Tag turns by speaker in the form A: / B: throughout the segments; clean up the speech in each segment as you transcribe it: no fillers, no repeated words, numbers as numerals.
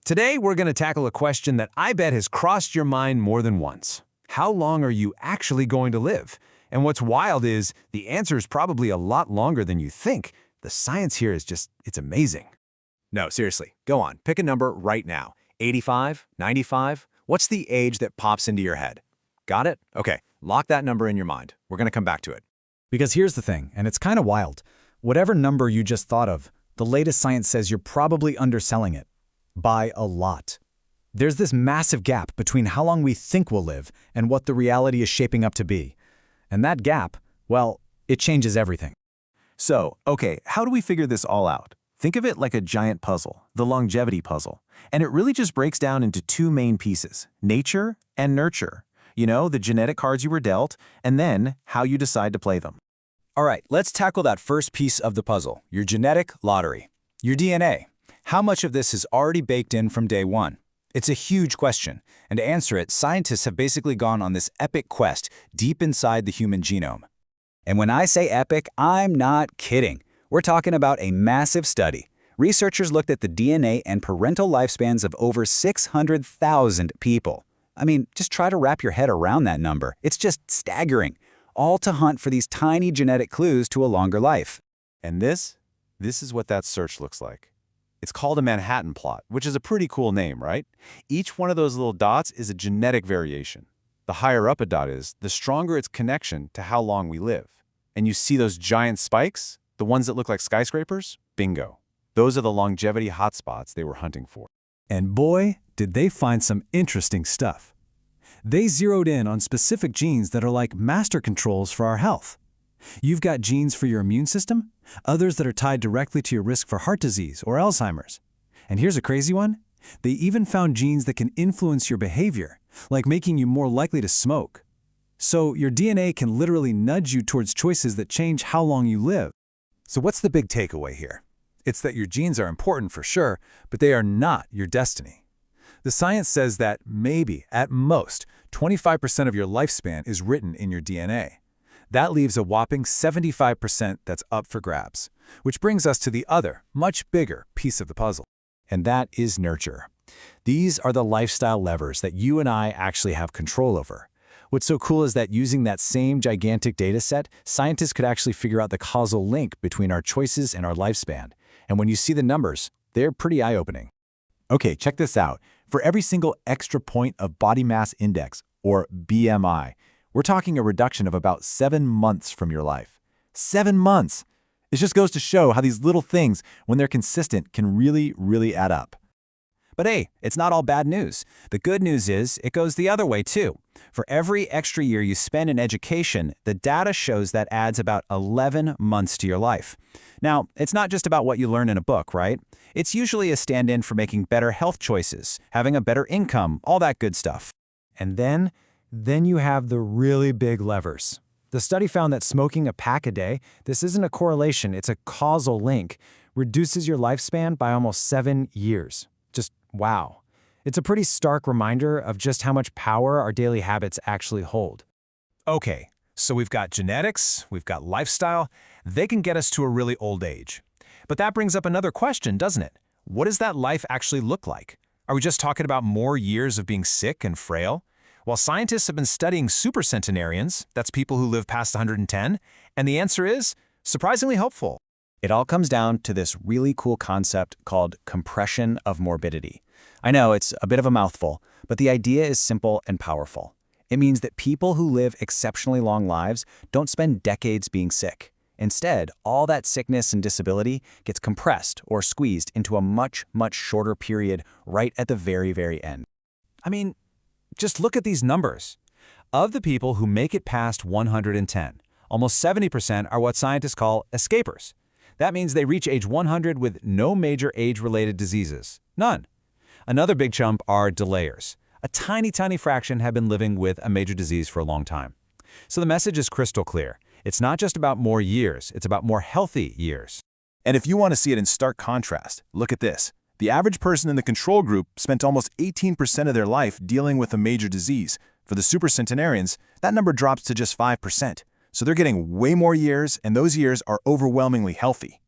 A: Today, we're going to tackle a question that I bet has crossed your mind more than once. How long are you actually going to live? And what's wild is the answer is probably a lot longer than you think. The science here is it's amazing.
B: No, seriously, go on. Pick a number right now. 85, 95? What's the age that pops into your head? Got it? Okay, lock that number in your mind. We're going to come back to it.
C: Because here's the thing, and it's kind of wild. Whatever number you just thought of, the latest science says you're probably underselling it. By a lot. There's this massive gap between how long we think we'll live and what the reality is shaping up to be. And that gap, well, it changes everything.
D: So, okay, how do we figure this all out? Think of it like a giant puzzle, the longevity puzzle. And it really just breaks down into two main pieces, nature and nurture. You know, the genetic cards you were dealt, and then how you decide to play them.
B: All right, let's tackle that first piece of the puzzle, your genetic lottery, your DNA. How much of this is already baked in from day one? It's a huge question, and to answer it, scientists have basically gone on this epic quest deep inside the human genome. And when I say epic, I'm not kidding. We're talking about a massive study. Researchers looked at the DNA and parental lifespans of over 600,000 people. I mean, just try to wrap your head around that number. It's just staggering, all to hunt for these tiny genetic clues to a longer life.
D: And this is what that search looks like. It's called a Manhattan plot, which is a pretty cool name, right? Each one of those little dots is a genetic variation. The higher up a dot is, the stronger its connection to how long we live. And you see those giant spikes, the ones that look like skyscrapers? Bingo. Those are the longevity hotspots they were hunting for.
A: And boy, did they find some interesting stuff. They zeroed in on specific genes that are like master controls for our health. You've got genes for your immune system, others that are tied directly to your risk for heart disease or Alzheimer's. And here's a crazy one. They even found genes that can influence your behavior, like making you more likely to smoke. So your DNA can literally nudge you towards choices that change how long you live.
E: So what's the big takeaway here? It's that your genes are important for sure, but they are not your destiny. The science says that maybe, at most, 25% of your lifespan is written in your DNA. That leaves a whopping 75% that's up for grabs, which brings us to the other, much bigger piece of the puzzle.
B: And that is nurture. These are the lifestyle levers that you and I actually have control over. What's so cool is that using that same gigantic data set, scientists could actually figure out the causal link between our choices and our lifespan. And when you see the numbers, they're pretty eye-opening.
D: Okay, check this out. For every single extra point of body mass index, or BMI, we're talking a reduction of about 7 months from your life. 7 months! It just goes to show how these little things, when they're consistent, can really add up.
B: But hey, it's not all bad news. The good news is it goes the other way too. For every extra year you spend in education, the data shows that adds about 11 months to your life. Now, it's not just about what you learn in a book, right? It's usually a stand-in for making better health choices, having a better income, all that good stuff.
C: And then you have the really big levers. The study found that smoking a pack a day, this isn't a correlation, it's a causal link, reduces your lifespan by almost 7 years. Just wow. It's a pretty stark reminder of just how much power our daily habits actually hold.
A: Okay, so we've got genetics, we've got lifestyle. They can get us to a really old age. But that brings up another question, doesn't it? What does that life actually look like? Are we just talking about more years of being sick and frail? While scientists have been studying supercentenarians, that's people who live past 110, and the answer is surprisingly hopeful.
B: It all comes down to this really cool concept called compression of morbidity. I know it's a bit of a mouthful, but the idea is simple and powerful. It means that people who live exceptionally long lives don't spend decades being sick. Instead, all that sickness and disability gets compressed or squeezed into a much shorter period right at the very end.
A: I mean, just look at these numbers. Of the people who make it past 110, almost 70% are what scientists call escapers. That means they reach age 100 with no major age-related diseases. None. Another big chunk are delayers. A tiny fraction have been living with a major disease for a long time. So the message is crystal clear. It's not just about more years, it's about more healthy years.
D: And if you want to see it in stark contrast, look at this. The average person in the control group spent almost 18% of their life dealing with a major disease. For the supercentenarians, that number drops to just 5%. So they're getting way more years, and those years are overwhelmingly healthy.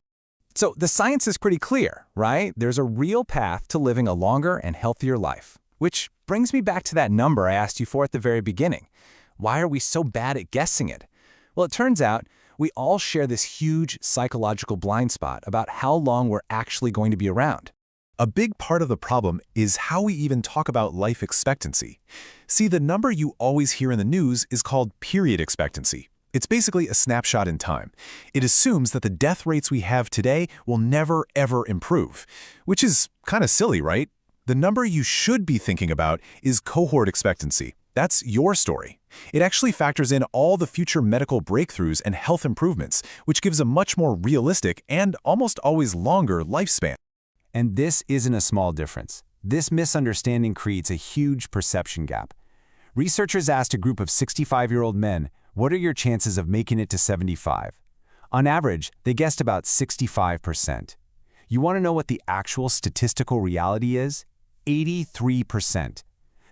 C: So the science is pretty clear, right? There's a real path to living a longer and healthier life. Which brings me back to that number I asked you for at the very beginning. Why are we so bad at guessing it? Well, it turns out we all share this huge psychological blind spot about how long we're actually going to be around.
E: A big part of the problem is how we even talk about life expectancy. See, the number you always hear in the news is called period expectancy. It's basically a snapshot in time. It assumes that the death rates we have today will never, ever improve, which is kind of silly, right? The number you should be thinking about is cohort expectancy. That's your story. It actually factors in all the future medical breakthroughs and health improvements, which gives a much more realistic and almost always longer lifespan.
C: And this isn't a small difference. This misunderstanding creates a huge perception gap. Researchers asked a group of 65-year-old men, what are your chances of making it to 75? On average, they guessed about 65%. You want to know what the actual statistical reality is? 83%.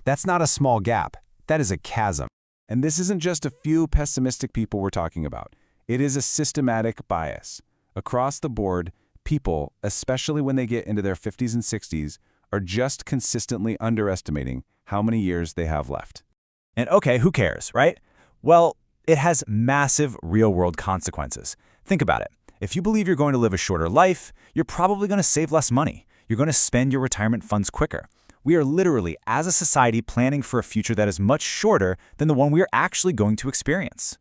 C: That's not a small gap. That is a chasm.
D: And this isn't just a few pessimistic people we're talking about. It is a systematic bias. Across the board, people, especially when they get into their 50s and 60s, are just consistently underestimating how many years they have left.
B: And okay, who cares, right? Well, it has massive real-world consequences. Think about it. If you believe you're going to live a shorter life, you're probably going to save less money. You're going to spend your retirement funds quicker. We are literally, as a society, planning for a future that is much shorter than the one we are actually going to experience.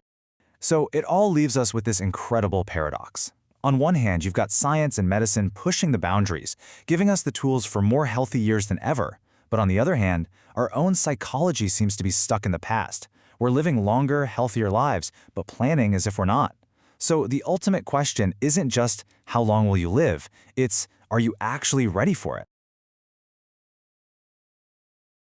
B: So it all leaves us with this incredible paradox. On one hand, you've got science and medicine pushing the boundaries, giving us the tools for more healthy years than ever. But on the other hand, our own psychology seems to be stuck in the past. We're living longer, healthier lives, but planning as if we're not. So the ultimate question isn't just how long will you live, it's are you actually ready for it?